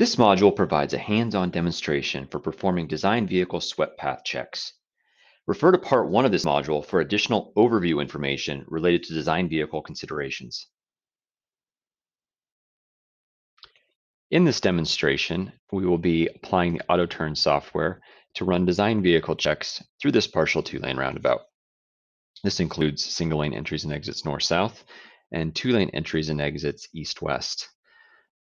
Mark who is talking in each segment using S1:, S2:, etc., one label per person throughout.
S1: This module provides a hands-on demonstration for performing design vehicle swept path checks. Refer to Part 1 of this module for additional overview information related to design vehicle considerations. In this demonstration, we will be applying the AutoTurn software to run design vehicle checks through this partial two-lane roundabout. This includes single-lane entries and exits north-south and two-lane entries and exits east-west.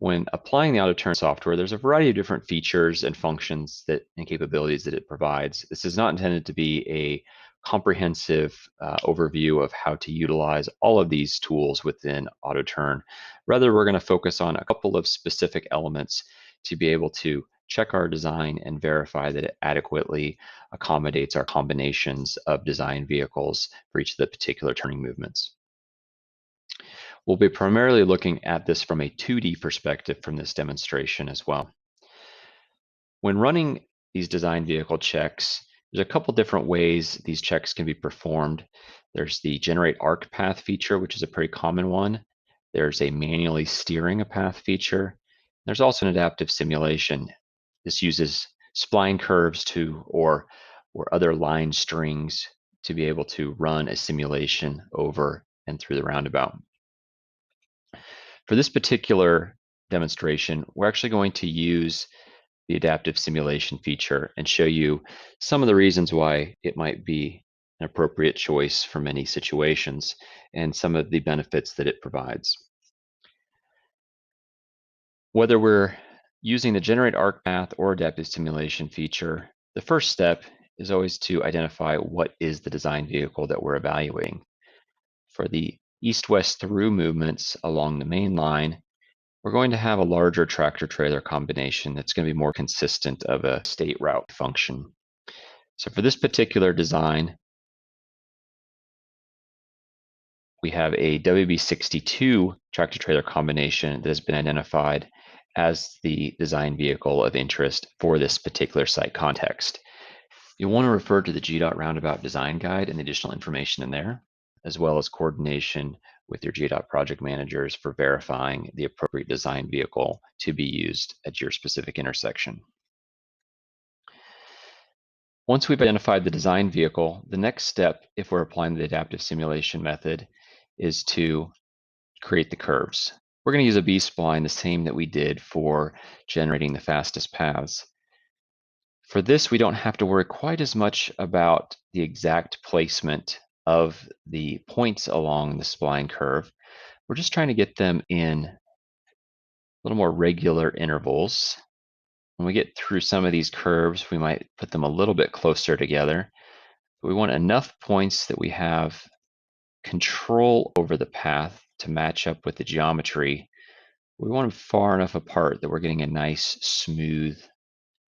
S1: When applying the AutoTurn software, there's a variety of different features and functions and capabilities that it provides. This is not intended to be a comprehensive overview of how to utilize all of these tools within AutoTurn. Rather, we're going to focus on a couple of specific elements to be able to check our design and verify that it adequately accommodates our combinations of design vehicles for each of the particular turning movements. We'll be primarily looking at this from a 2D perspective from this demonstration as well. When running these design vehicle checks, there's a couple different ways these checks can be performed. There's the generate arc path feature, which is a pretty common one. There's a manually steering a path feature. There's also an adaptive simulation. This uses spline curves or other line strings to be able to run a simulation over and through the roundabout. For this particular demonstration, we're actually going to use the adaptive simulation feature and show you some of the reasons why it might be an appropriate choice for many situations and some of the benefits that it provides. Whether we're using the generate arc path or adaptive simulation feature, the first step is always to identify what is the design vehicle that we're evaluating. For the east-west through movements along the main line, we're going to have a larger tractor-trailer combination that's going to be more consistent of a state route function. So for this particular design, we have a WB62 tractor-trailer combination that has been identified as the design vehicle of interest for this particular site context. You'll want to refer to the GDOT Roundabout Design Guide and the additional information in there, as well as coordination with your GDOT project managers for verifying the appropriate design vehicle to be used at your specific intersection. Once we've identified the design vehicle, the next step, if we're applying the adaptive simulation method, is to create the curves. We're going to use a B-spline, the same that we did for generating the fastest paths. For this, we don't have to worry quite as much about the exact placement of the points along the spline curve. We're just trying to get them in a little more regular intervals. When we get through some of these curves, we might put them a little bit closer together. But we want enough points that we have control over the path to match up with the geometry. We want them far enough apart that we're getting a nice, smooth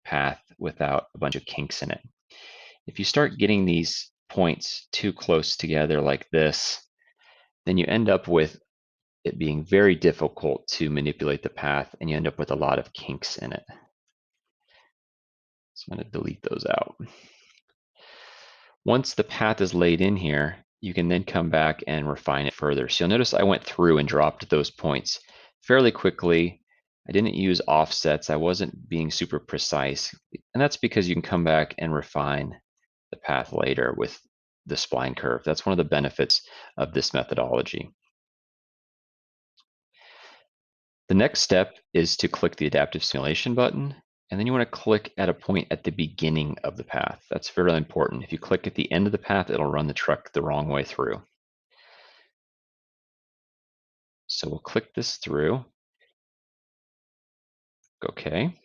S1: path without a bunch of kinks in it. If you start getting these points too close together like this, then you end up with it being very difficult to manipulate the path, and you end up with a lot of kinks in it. So I'm going to delete those out. Once the path is laid in here, you can then come back and refine it further. So you'll notice I went through and dropped those points fairly quickly. I didn't use offsets. I wasn't being super precise. And that's because you can come back and refine the path later with the spline curve. That's one of the benefits of this methodology. The next step is to click the adaptive simulation button, and then you want to click at a point at the beginning of the path. That's very important. If you click at the end of the path, it'll run the truck the wrong way through. So we'll click this through. Okay.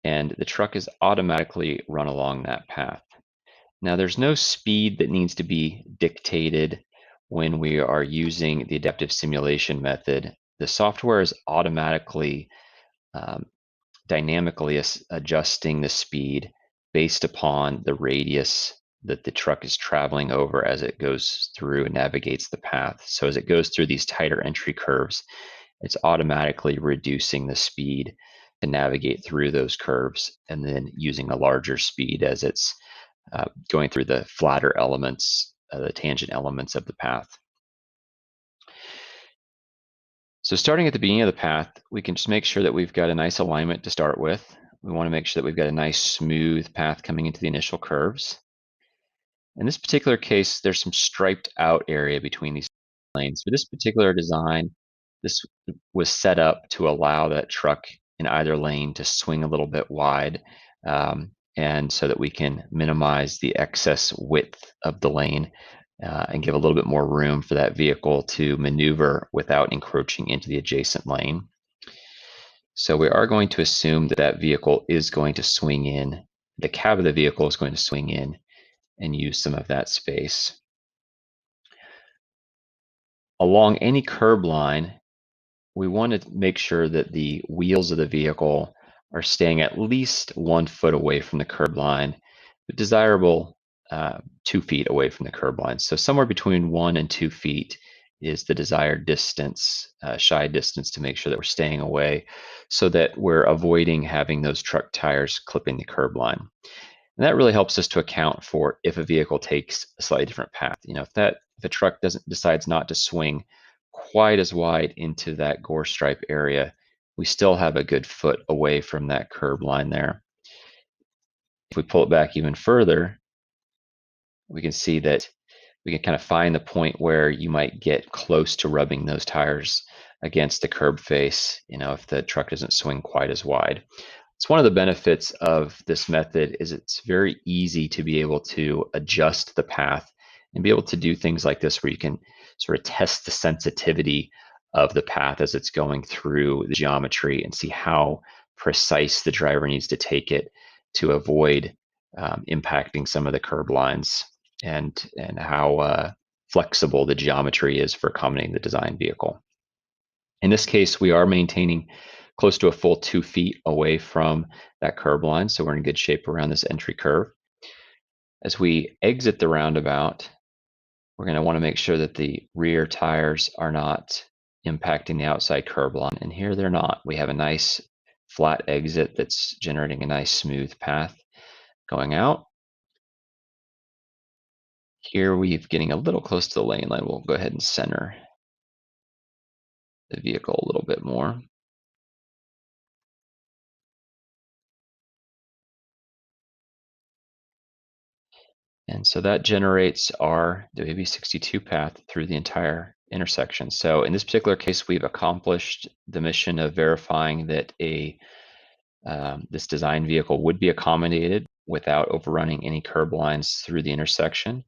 S1: And the truck is automatically run along that path. Now there's no speed that needs to be dictated when we are using the adaptive simulation method. The software is automatically dynamically adjusting the speed based upon the radius that the truck is traveling over as it goes through and navigates the path. So as it goes through these tighter entry curves, it's automatically reducing the speed to navigate through those curves and then using a larger speed as it's going through the flatter elements, the tangent elements of the path. So starting at the beginning of the path, we can just make sure that we've got a nice alignment to start with. We want to make sure that we've got a nice smooth path coming into the initial curves. In this particular case, there's some striped out area between these lanes. For this particular design, this was set up to allow that truck in either lane to swing a little bit wide, and so that we can minimize the excess width of the lane and give a little bit more room for that vehicle to maneuver without encroaching into the adjacent lane. So we are going to assume that that vehicle is going to swing in, the cab of the vehicle is going to swing in and use some of that space. Along any curb line, we want to make sure that the wheels of the vehicle are staying at least 1 foot away from the curb line, but desirable 2 feet away from the curb line. So somewhere between 1 and 2 feet is the desired distance, shy distance, to make sure that we're staying away so that we're avoiding having those truck tires clipping the curb line. And that really helps us to account for if a vehicle takes a slightly different path. If a truck decides not to swing quite as wide into that gore stripe area, we still have a good foot away from that curb line there. If we pull it back even further, we can see that we can kind of find the point where you might get close to rubbing those tires against the curb face, if the truck doesn't swing quite as wide. It's one of the benefits of this method is it's very easy to be able to adjust the path and be able to do things like this where you can sort of test the sensitivity of the path as it's going through the geometry and see how precise the driver needs to take it to avoid impacting some of the curb lines, and how flexible the geometry is for accommodating the design vehicle. In this case, we are maintaining close to a full 2 feet away from that curb line, so we're in good shape around this entry curve. As we exit the roundabout, we're going to want to make sure that the rear tires are not impacting the outside curb line, and here they're not. We have a nice flat exit that's generating a nice smooth path going out. Here we're getting a little close to the lane line. We'll go ahead and center the vehicle a little bit more. And so that generates our WB62 path through the entire intersection. So in this particular case, we've accomplished the mission of verifying that this design vehicle would be accommodated without overrunning any curb lines through the intersection.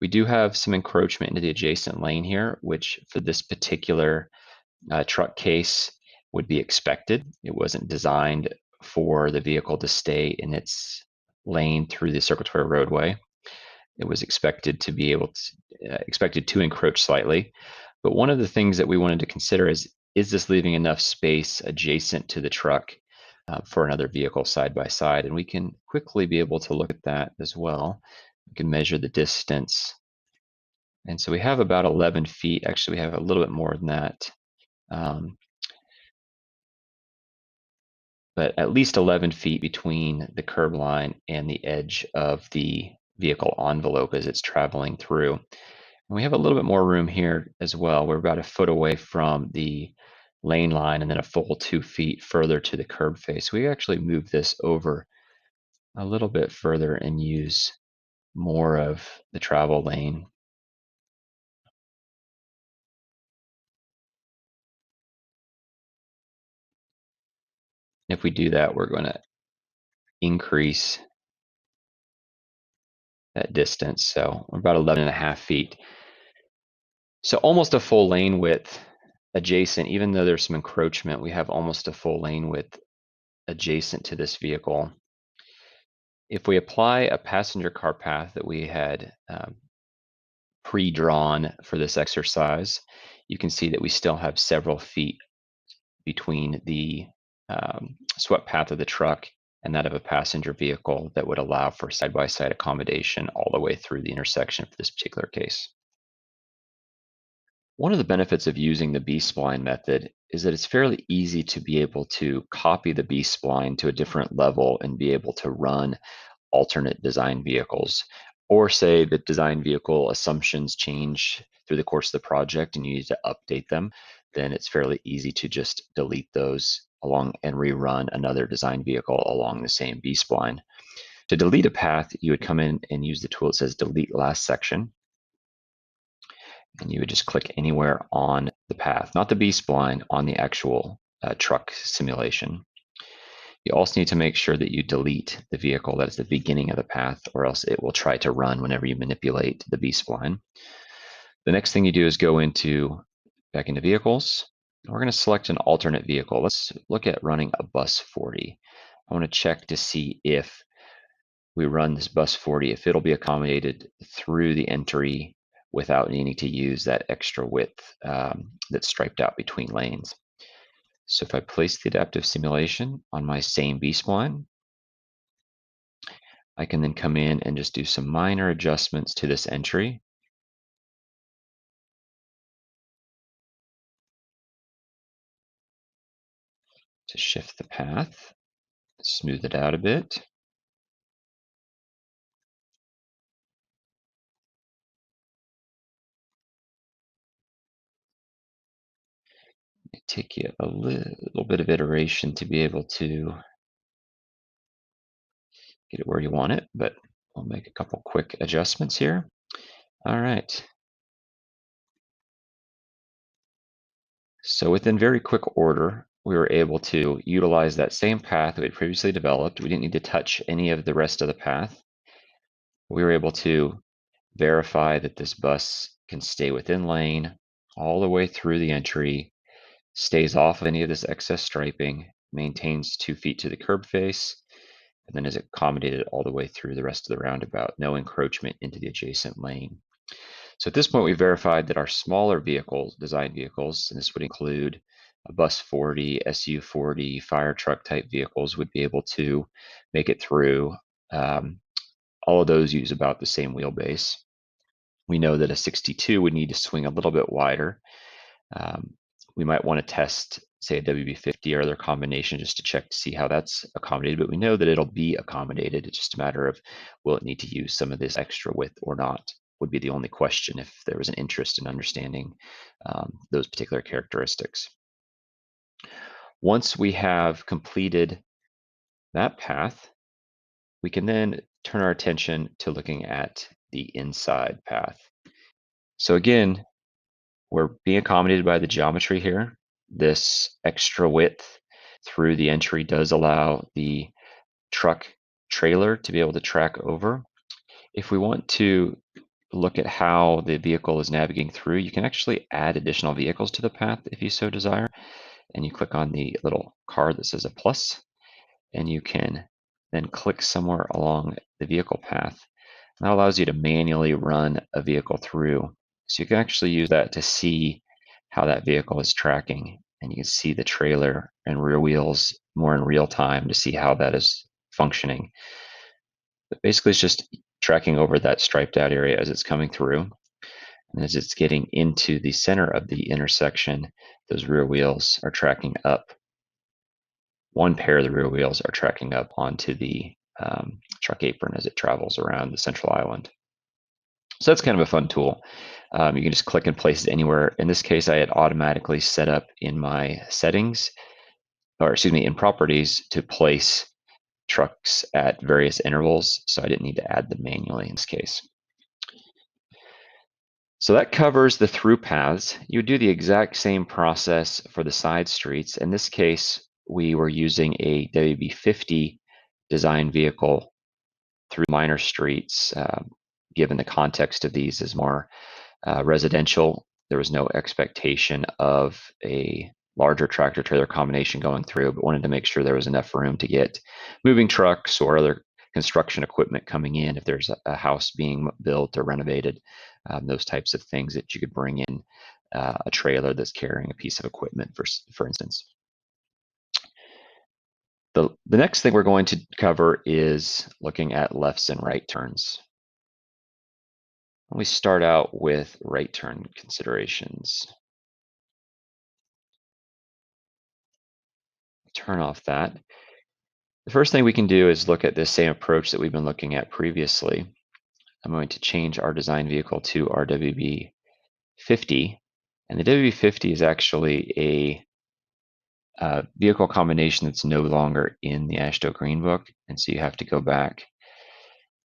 S1: We do have some encroachment into the adjacent lane here, which for this particular truck case would be expected. It wasn't designed for the vehicle to stay in its lane through the circulatory roadway. It was expected to encroach slightly. But one of the things that we wanted to consider is this leaving enough space adjacent to the truck for another vehicle side by side? And we can quickly be able to look at that as well. We can measure the distance. And so we have about 11 feet. Actually, we have a little bit more than that. But at least 11 feet between the curb line and the edge of the vehicle envelope as it's traveling through. And we have a little bit more room here as well. We're about a foot away from the lane line and then a full 2 feet further to the curb face. We actually move this over a little bit further and use more of the travel lane. If we do that, we're going to increase that distance. So we're about 11.5 feet. So almost a full lane width adjacent, even though there's some encroachment, we have almost a full lane width adjacent to this vehicle. If we apply a passenger car path that we had pre-drawn for this exercise, you can see that we still have several feet between the swept path of the truck and that of a passenger vehicle that would allow for side-by-side accommodation all the way through the intersection for this particular case. One of the benefits of using the B-spline method is that it's fairly easy to be able to copy the B-spline to a different level and be able to run alternate design vehicles. Or say that design vehicle assumptions change through the course of the project and you need to update them. then it's fairly easy to just delete those along and rerun another design vehicle along the same B-spline. To delete a path, you would come in and use the tool that says delete last section, and you would just click anywhere on the path, not the B-spline, on the actual truck simulation. You also need to make sure that you delete the vehicle that is the beginning of the path, or else it will try to run whenever you manipulate the B-spline. The next thing you do is go back into vehicles. We're going to select an alternate vehicle. Let's look at running a bus 40. I want to check to see if we run this bus 40, if it'll be accommodated through the entry without needing to use that extra width that's striped out between lanes. So if I place the adaptive simulation on my same B-spline, I can then come in and just do some minor adjustments to this entry. To shift the path, smooth it out a bit. Take you a little bit of iteration to be able to get it where you want it, but I'll make a couple quick adjustments here. All right. So within very quick order, we were able to utilize that same path that we had previously developed. We didn't need to touch any of the rest of the path. We were able to verify that this bus can stay within lane all the way through the entry, stays off of any of this excess striping, maintains 2 feet to the curb face, and then is accommodated all the way through the rest of the roundabout, no encroachment into the adjacent lane. So at this point, we verified that our smaller vehicles, design vehicles, and this would include a bus 40, SU 40, fire truck type vehicles, would be able to make it through. All of those use about the same wheelbase. We know that a 62 would need to swing a little bit wider. We might want to test, say, a WB50 or other combination just to check to see how that's accommodated, but we know that it'll be accommodated. It's just a matter of will it need to use some of this extra width or not, would be the only question if there was an interest in understanding those particular characteristics. Once we have completed that path, we can then turn our attention to looking at the inside path. So again, we're being accommodated by the geometry here. This extra width through the entry does allow the truck trailer to be able to track over. If we want to look at how the vehicle is navigating through, you can actually add additional vehicles to the path if you so desire. And you click on the little card that says a plus, and you can then click somewhere along the vehicle path. And that allows you to manually run a vehicle through. So you can actually use that to see how that vehicle is tracking. And you can see the trailer and rear wheels more in real time to see how that is functioning. But basically, it's just tracking over that striped out area as it's coming through. And as it's getting into the center of the intersection, those rear wheels are tracking up. One pair of the rear wheels are tracking up onto the truck apron as it travels around the central island. So that's kind of a fun tool. You can just click and place it anywhere. In this case, I had automatically set up in my settings, or excuse me, in properties to place trucks at various intervals. So I didn't need to add them manually in this case. So that covers the through paths. You would do the exact same process for the side streets. In this case, we were using a WB50 design vehicle through minor streets. Given the context of these is more residential, there was no expectation of a larger tractor trailer combination going through, but wanted to make sure there was enough room to get moving trucks or other construction equipment coming in if there's a house being built or renovated, those types of things that you could bring in a trailer that's carrying a piece of equipment, for instance. The next thing we're going to cover is looking at lefts and right turns. We start out with right turn considerations. Turn off that. The first thing we can do is look at this same approach that we've been looking at previously. I'm going to change our design vehicle to our WB50. And the WB50 is actually a vehicle combination that's no longer in the AASHTO Green Book, and so you have to go back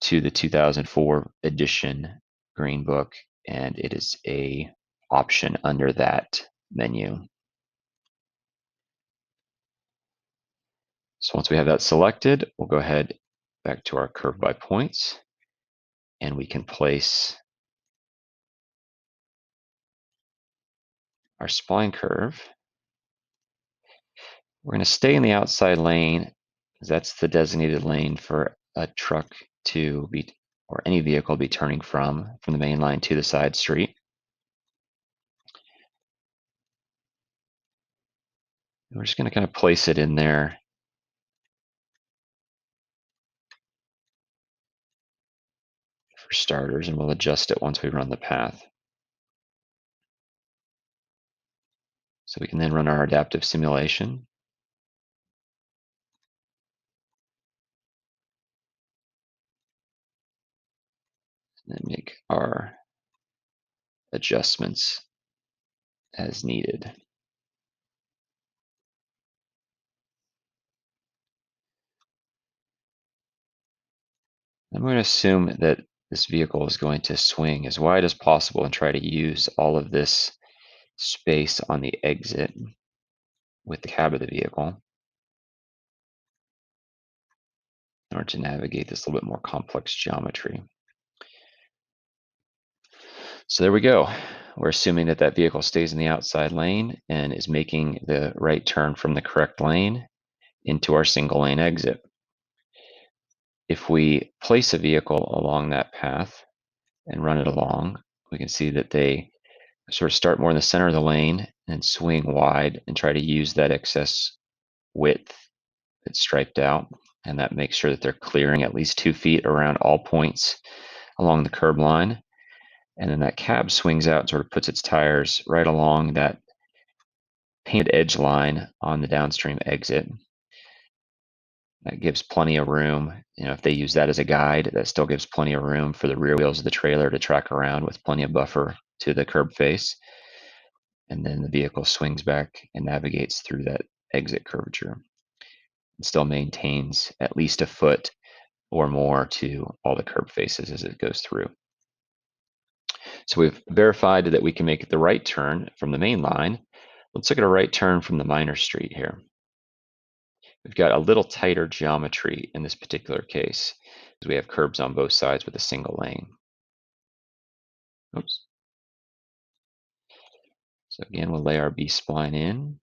S1: to the 2004 edition Green Book, and it is a option under that menu. So once we have that selected, we'll go ahead back to our curve by points, and we can place our spline curve. We're going to stay in the outside lane, because that's the designated lane for a truck to be, or any vehicle to be turning from the main line to the side street. And we're just going to kind of place it in there for starters, and we'll adjust it once we run the path. So we can then run our adaptive simulation. And make our adjustments as needed. I'm going to assume that this vehicle is going to swing as wide as possible and try to use all of this space on the exit with the cab of the vehicle in order to navigate this little bit more complex geometry. So there we go. We're assuming that that vehicle stays in the outside lane and is making the right turn from the correct lane into our single lane exit. If we place a vehicle along that path and run it along, we can see that they sort of start more in the center of the lane and swing wide and try to use that excess width that's striped out. And that makes sure that they're clearing at least 2 feet around all points along the curb line. And then that cab swings out and sort of puts its tires right along that painted edge line on the downstream exit. That gives plenty of room. You know, if they use that as a guide, that still gives plenty of room for the rear wheels of the trailer to track around with plenty of buffer to the curb face. And then the vehicle swings back and navigates through that exit curvature. It still maintains at least a foot or more to all the curb faces as it goes through. So we've verified that we can make the right turn from the main line. Let's look at a right turn from the minor street here. We've got a little tighter geometry in this particular case, because we have curbs on both sides with a single lane. Oops. So again, we'll lay our B-spline in.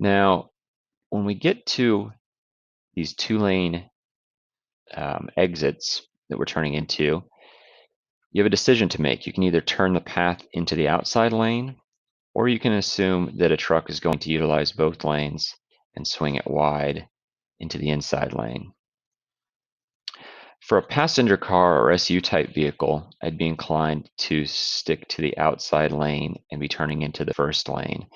S1: Now, when we get to these 2-lane exits that we're turning into, you have a decision to make. You can either turn the path into the outside lane, or you can assume that a truck is going to utilize both lanes and swing it wide into the inside lane. For a passenger car or SU type vehicle, I'd be inclined to stick to the outside lane and be turning into the first lane.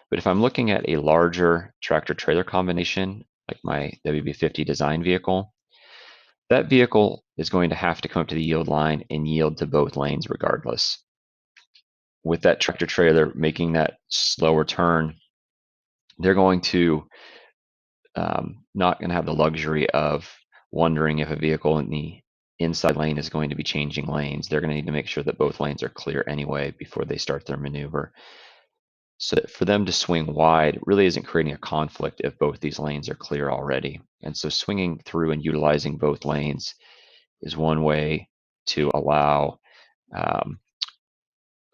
S1: But if I'm looking at a larger tractor trailer combination, like my WB50 design vehicle, that vehicle is going to have to come up to the yield line and yield to both lanes regardless. With that tractor trailer making that slower turn, they're going to not going to have the luxury of wondering if a vehicle in the inside lane is going to be changing lanes. They're going to need to make sure that both lanes are clear anyway before they start their maneuver. So that for them to swing wide really isn't creating a conflict if both these lanes are clear already. And so swinging through and utilizing both lanes is one way to allow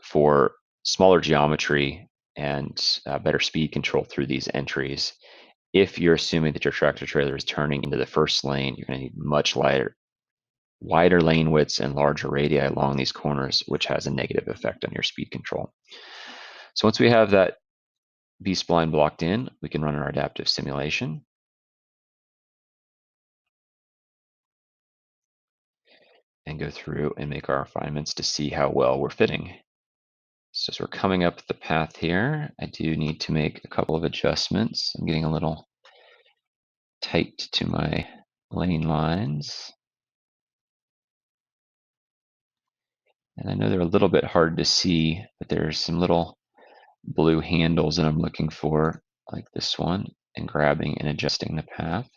S1: for smaller geometry and better speed control through these entries. If you're assuming that your tractor trailer is turning into the first lane, you're going to need much wider lane widths and larger radii along these corners, which has a negative effect on your speed control. So once we have that B-spline blocked in, we can run our adaptive simulation. And go through and make our refinements to see how well we're fitting. So as we're coming up the path here, I do need to make a couple of adjustments. I'm getting a little tight to my lane lines. And I know they're a little bit hard to see, but there's some little blue handles that I'm looking for, like this one, and grabbing and adjusting the path.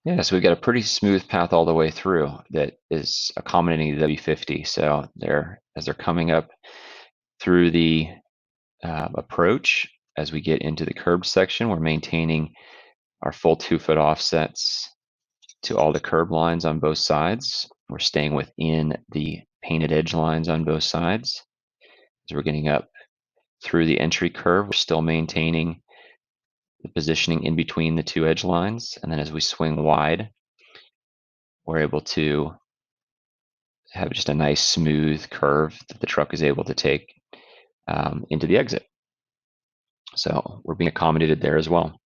S1: Yeah, so we've got a pretty smooth path all the way through that is accommodating the W50. So as they're coming up through the approach, as we get into the curbed section, we're maintaining our full 2-foot offsets to all the curb lines on both sides. We're staying within the painted edge lines on both sides. As we're getting up through the entry curve, we're still maintaining the positioning in between the two edge lines. And then as we swing wide, we're able to have just a nice smooth curve that the truck is able to take into the exit. So we're being accommodated there as well.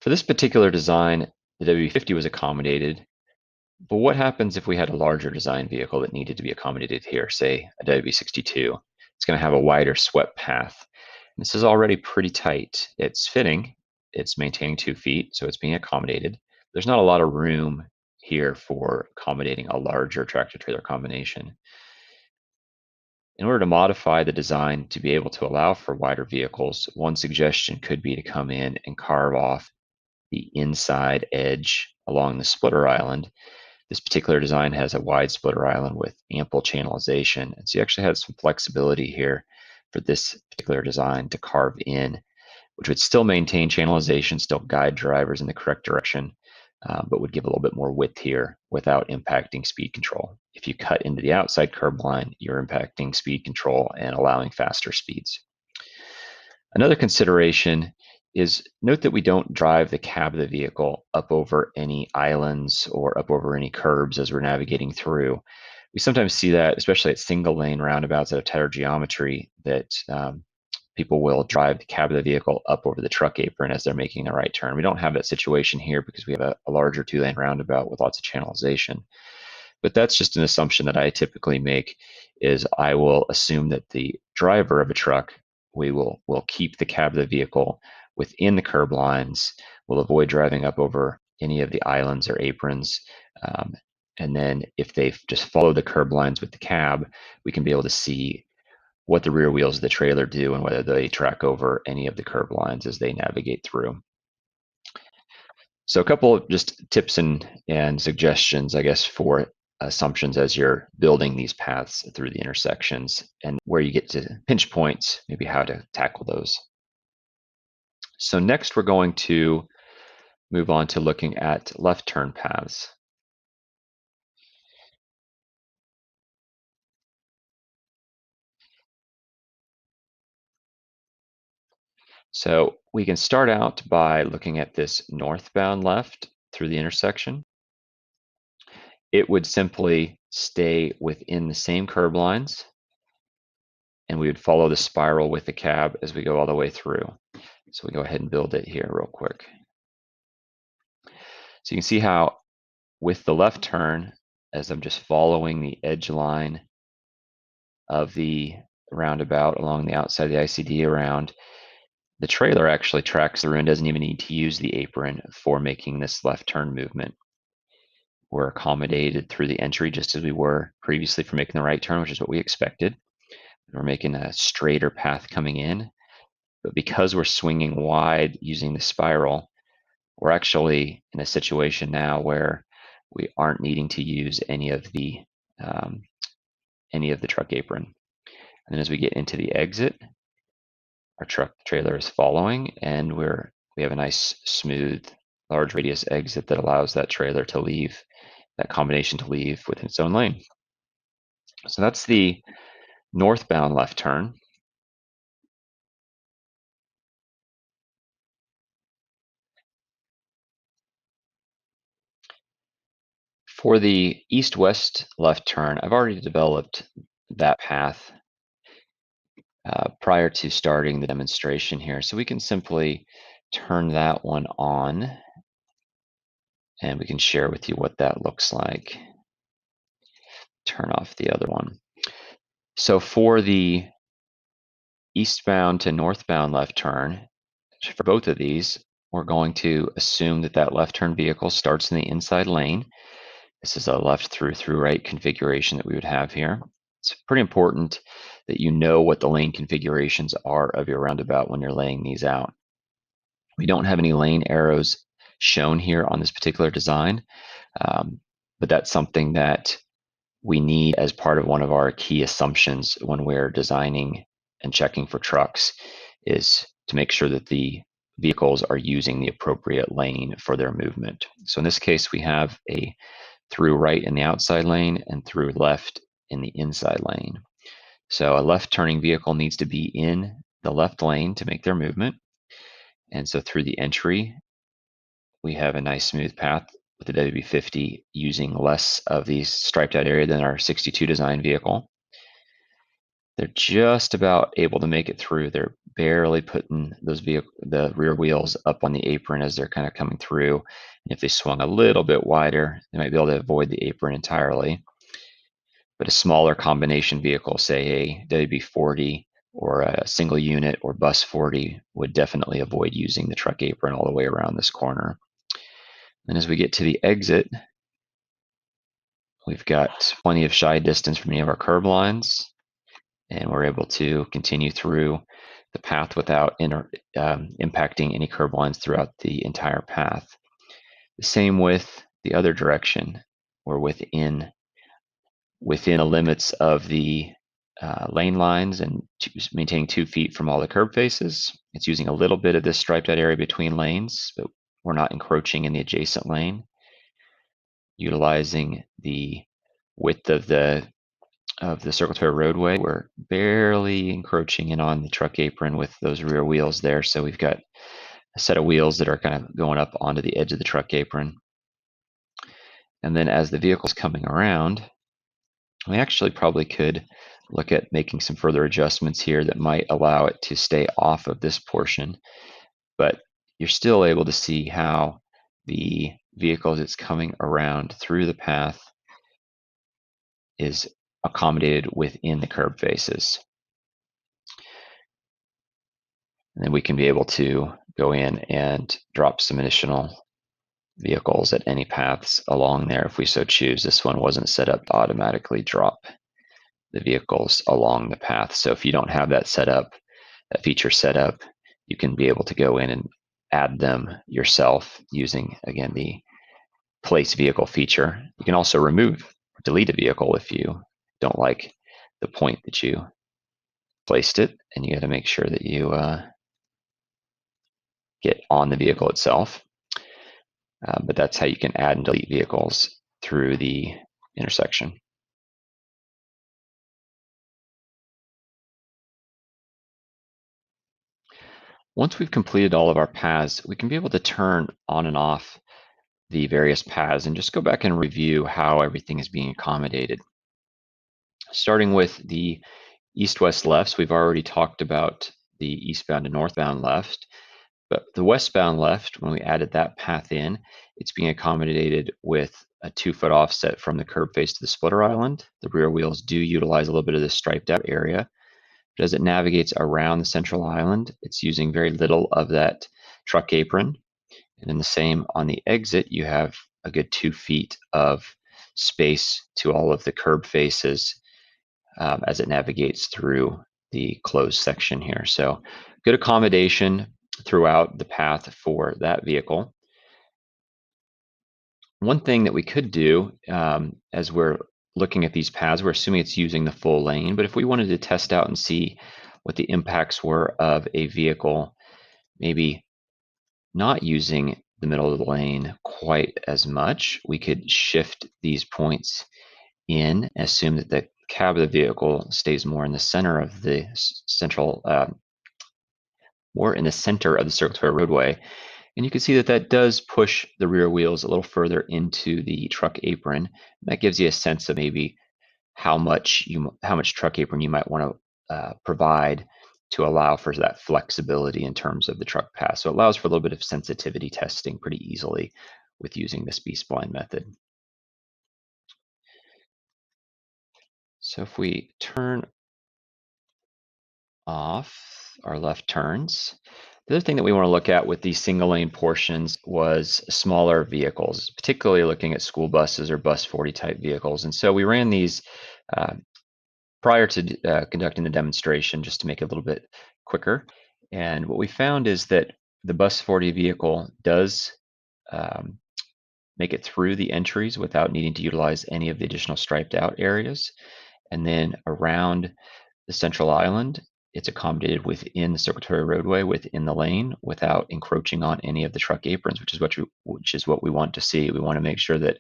S1: For this particular design, the W50 was accommodated, but what happens if we had a larger design vehicle that needed to be accommodated here, say a W62? It's going to have a wider swept path. This is already pretty tight. It's fitting. It's maintaining 2 feet, so it's being accommodated. There's not a lot of room here for accommodating a larger tractor-trailer combination. In order to modify the design to be able to allow for wider vehicles, one suggestion could be to come in and carve off the inside edge along the splitter island. This particular design has a wide splitter island with ample channelization, and so you actually have some flexibility here for this particular design to carve in, which would still maintain channelization, still guide drivers in the correct direction, but would give a little bit more width here without impacting speed control. If you cut into the outside curb line, you're impacting speed control and allowing faster speeds. Another consideration is note that we don't drive the cab of the vehicle up over any islands or up over any curbs as we're navigating through. We sometimes see that, especially at single lane roundabouts that have tighter geometry, that people will drive the cab of the vehicle up over the truck apron as they're making the right turn. We don't have that situation here because we have a larger 2-lane roundabout with lots of channelization. But that's just an assumption that I typically make is I will assume that the driver of a truck will keep the cab of the vehicle within the curb lines, will avoid driving up over any of the islands or aprons. And then if they just follow the curb lines with the cab, we can be able to see what the rear wheels of the trailer do and whether they track over any of the curb lines as they navigate through. So a couple of just tips and suggestions, I guess, for assumptions as you're building these paths through the intersections and where you get to pinch points, maybe how to tackle those. So next we're going to move on to looking at left turn paths. So we can start out by looking at this northbound left through the intersection. It would simply stay within the same curb lines, and we would follow the spiral with the cab as we go all the way through. So we go ahead and build it here real quick. So you can see how with the left turn, as I'm just following the edge line of the roundabout along the outside of the ICD around, the trailer actually tracks through and doesn't even need to use the apron for making this left turn movement. We're accommodated through the entry just as we were previously for making the right turn, which is what we expected. We're making a straighter path coming in, but because we're swinging wide using the spiral, we're actually in a situation now where we aren't needing to use any of the truck apron. And then as we get into the exit, our truck trailer is following, and we have a nice smooth large radius exit that allows that trailer to leave, that combination to leave within its own lane. So that's the northbound left turn. For the east-west left turn, I've already developed that path prior to starting the demonstration here. So we can simply turn that one on, and we can share with you what that looks like. Turn off the other one. So for the eastbound to northbound left turn, for both of these, we're going to assume that that left turn vehicle starts in the inside lane. This is a left through right configuration that we would have here. It's pretty important that you know what the lane configurations are of your roundabout when you're laying these out. We don't have any lane arrows shown here on this particular design, but that's something that we need as part of one of our key assumptions when we're designing and checking for trucks, is to make sure that the vehicles are using the appropriate lane for their movement. So in this case, we have a through right in the outside lane and through left in the inside lane. So a left turning vehicle needs to be in the left lane to make their movement. And so through the entry, we have a nice smooth path with the WB50 using less of the striped out area than our 62 design vehicle. They're just about able to make it through. They're barely putting the rear wheels up on the apron as they're kind of coming through. And if they swung a little bit wider, they might be able to avoid the apron entirely. But a smaller combination vehicle, say a WB40 or a single unit or bus 40, would definitely avoid using the truck apron all the way around this corner. And as we get to the exit, we've got plenty of shy distance from any of our curb lines, and we're able to continue through the path without impacting any curb lines throughout the entire path. The same with the other direction. We're within the limits of the lane lines and maintaining 2 feet from all the curb faces. It's using a little bit of this striped out area between lanes, but we're not encroaching in the adjacent lane. Utilizing the width of the circulatory roadway, we're barely encroaching in on the truck apron with those rear wheels there. So we've got a set of wheels that are kind of going up onto the edge of the truck apron. And then as the vehicle's coming around, we actually probably could look at making some further adjustments here that might allow it to stay off of this portion. But you're still able to see how the vehicle that's coming around through the path is accommodated within the curb faces. And then we can be able to go in and drop some additional vehicles at any paths along there if we so choose. This one wasn't set up to automatically drop the vehicles along the path. So if you don't have that feature set up, you can be able to go in and add them yourself using, again, the place vehicle feature. You can also delete a vehicle if you don't like the point that you placed it, and you got to make sure that you get on the vehicle itself. But that's how you can add and delete vehicles through the intersection. Once we've completed all of our paths, we can be able to turn on and off the various paths and just go back and review how everything is being accommodated. Starting with the east-west lefts, we've already talked about the eastbound and northbound left, but the westbound left, when we added that path in, it's being accommodated with a 2-foot offset from the curb face to the splitter island. The rear wheels do utilize a little bit of this striped out area, but as it navigates around the central island, it's using very little of that truck apron. And then the same on the exit, you have a good 2 feet of space to all of the curb faces as it navigates through the closed section here. So good accommodation throughout the path for that vehicle. One thing that we could do as we're looking at these paths, we're assuming it's using the full lane, but if we wanted to test out and see what the impacts were of a vehicle maybe not using the middle of the lane quite as much, we could shift these points in, assume that the cab of the vehicle stays more in the center of the more in the center of the circulatory roadway. And you can see that that does push the rear wheels a little further into the truck apron. That gives you a sense of maybe how much truck apron you might want to provide to allow for that flexibility in terms of the truck path. So it allows for a little bit of sensitivity testing pretty easily with using this B-spline method. So if we turn off our left turns, the other thing that we want to look at with these single lane portions was smaller vehicles, particularly looking at school buses or bus 40 type vehicles. And so we ran these uh, prior to conducting the demonstration just to make it a little bit quicker. And what we found is that the bus 40 vehicle does um, make it through the entries without needing to utilize any of the additional striped out areas. And then around the central island, it's accommodated within the circulatory roadway within the lane without encroaching on any of the truck aprons, which is what we want to see. We want to make sure that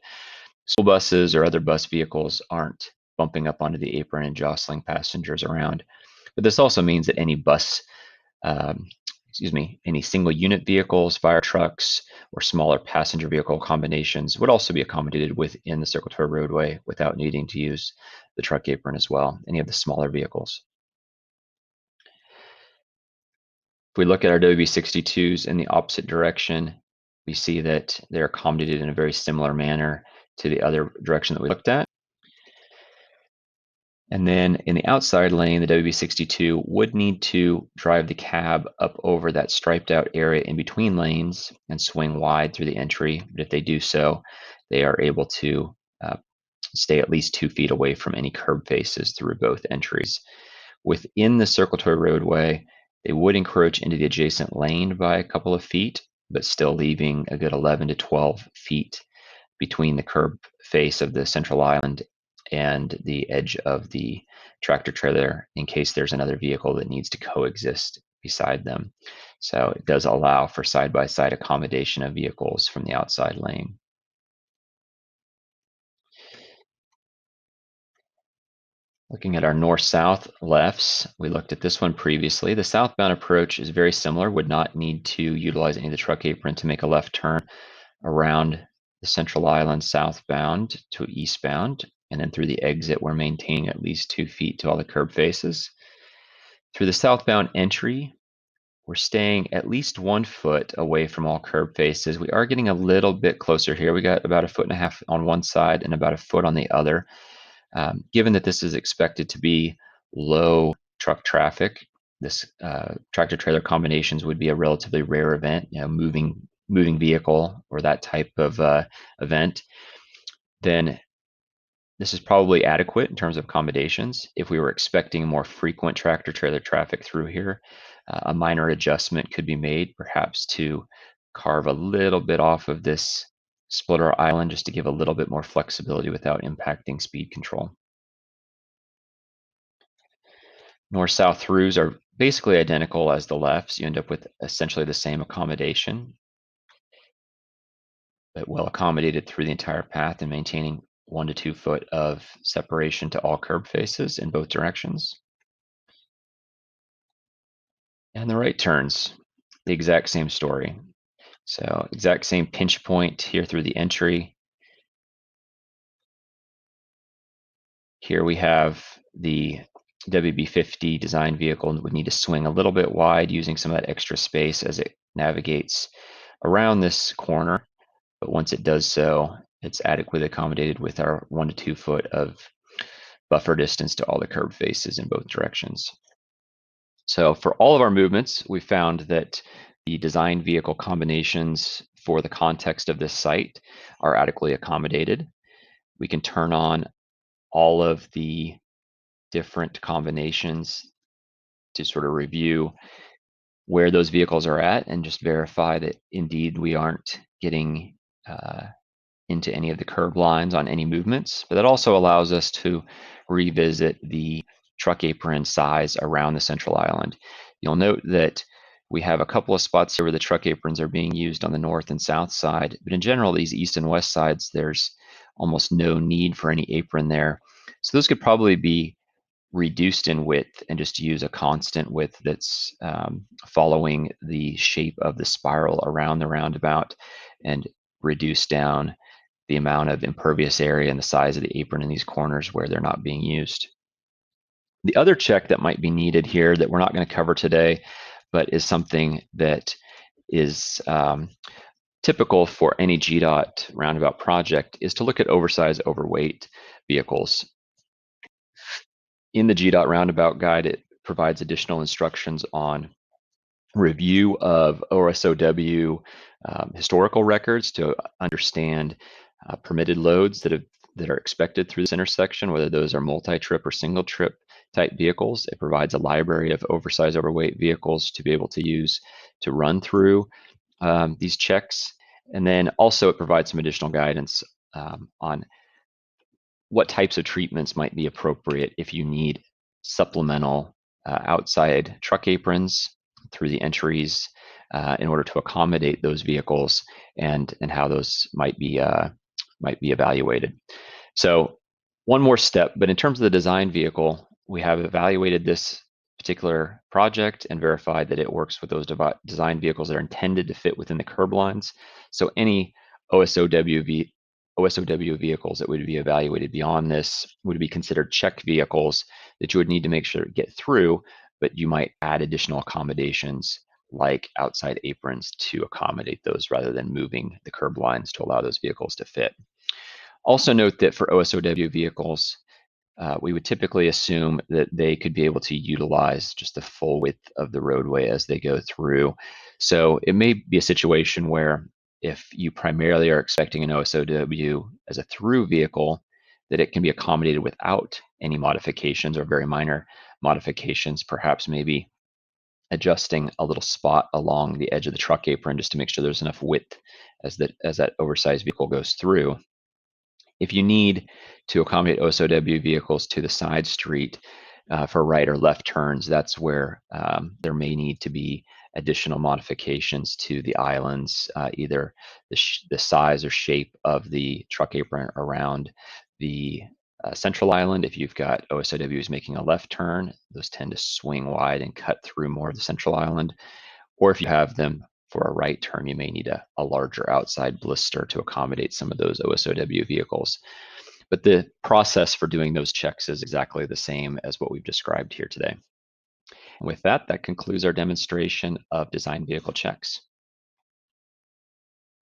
S1: school buses or other bus vehicles aren't bumping up onto the apron and jostling passengers around. But this also means that any um, any single unit vehicles, fire trucks, or smaller passenger vehicle combinations would also be accommodated within the circulatory roadway without needing to use the truck apron as well, any of the smaller vehicles. If we look at our WB62s in the opposite direction, we see that they're accommodated in a very similar manner to the other direction that we looked at. And then in the outside lane, the WB62 would need to drive the cab up over that striped out area in between lanes and swing wide through the entry. But if they do so, they are able to stay at least 2 feet away from any curb faces through both entries. Within the circulatory roadway, they would encroach into the adjacent lane by a couple of feet, but still leaving a good 11 to 12 feet between the curb face of the central island and the edge of the tractor trailer in case there's another vehicle that needs to coexist beside them. So it does allow for side-by-side accommodation of vehicles from the outside lane. Looking at our north-south lefts, we looked at this one previously. The southbound approach is very similar, would not need to utilize any of the truck apron to make a left turn around the central island southbound to eastbound, and then through the exit, we're maintaining at least 2 feet to all the curb faces. Through the southbound entry, we're staying at least 1 foot away from all curb faces. We are getting a little bit closer here. We got about 1.5 feet on one side and about 1 foot on the other. Given that this is expected to be low truck traffic, this tractor trailer combinations would be a relatively rare event, moving vehicle or that type of event, then this is probably adequate in terms of accommodations. If we were expecting more frequent tractor trailer traffic through here, a minor adjustment could be made, perhaps to carve a little bit off of this splitter island just to give a little bit more flexibility without impacting speed control. North-south throughs are basically identical as the lefts. You end up with essentially the same accommodation, but well accommodated through the entire path and maintaining 1 to 2 foot of separation to all curb faces in both directions. And the right turns, the exact same story. So exact same pinch point here through the entry. Here we have the WB50 design vehicle and would need to swing a little bit wide using some of that extra space as it navigates around this corner. But once it does so, it's adequately accommodated with our 1 to 2 foot of buffer distance to all the curb faces in both directions. So for all of our movements, we found that the design vehicle combinations for the context of this site are adequately accommodated. We can turn on all of the different combinations to sort of review where those vehicles are at and just verify that indeed we aren't getting into any of the curb lines on any movements. But that also allows us to revisit the truck apron size around the central island. You'll note that we have a couple of spots here where the truck aprons are being used on the north and south side, but in general, these east and west sides, there's almost no need for any apron there. So those could probably be reduced in width and just use a constant width that's following the shape of the spiral around the roundabout and reduce down the amount of impervious area and the size of the apron in these corners where they're not being used. The other check that might be needed here that we're not going to cover today, but is something that is typical for any GDOT roundabout project, is to look at oversized, overweight vehicles. In the GDOT roundabout guide, it provides additional instructions on review of OSOW historical records to understand permitted loads that are expected through this intersection, whether those are multi-trip or single trip type vehicles. It provides a library of oversized, overweight vehicles to be able to use to run through these checks. And then also it provides some additional guidance on what types of treatments might be appropriate if you need supplemental outside truck aprons through the entries in order to accommodate those vehicles, and how those might be evaluated. So one more step, but in terms of the design vehicle, we have evaluated this particular project and verified that it works with those design vehicles that are intended to fit within the curb lines. So any OSOW vehicles that would be evaluated beyond this would be considered check vehicles that you would need to make sure to get through, but you might add additional accommodations like outside aprons to accommodate those rather than moving the curb lines to allow those vehicles to fit. Also note that for OSOW vehicles, we would typically assume that they could be able to utilize just the full width of the roadway as they go through. So it may be a situation where if you primarily are expecting an OSOW as a through vehicle, that it can be accommodated without any modifications or very minor modifications, perhaps maybe adjusting a little spot along the edge of the truck apron just to make sure there's enough width as that oversized vehicle goes through. If you need to accommodate OSOW vehicles to the side street for right or left turns, that's where there may need to be additional modifications to the islands, either the size or shape of the truck apron around the central island. If you've got OSOWs making a left turn, those tend to swing wide and cut through more of the central island. Or if you have them for a right turn, you may need a larger outside blister to accommodate some of those OSOW vehicles. But the process for doing those checks is exactly the same as what we've described here today. And with that, that concludes our demonstration of design vehicle checks.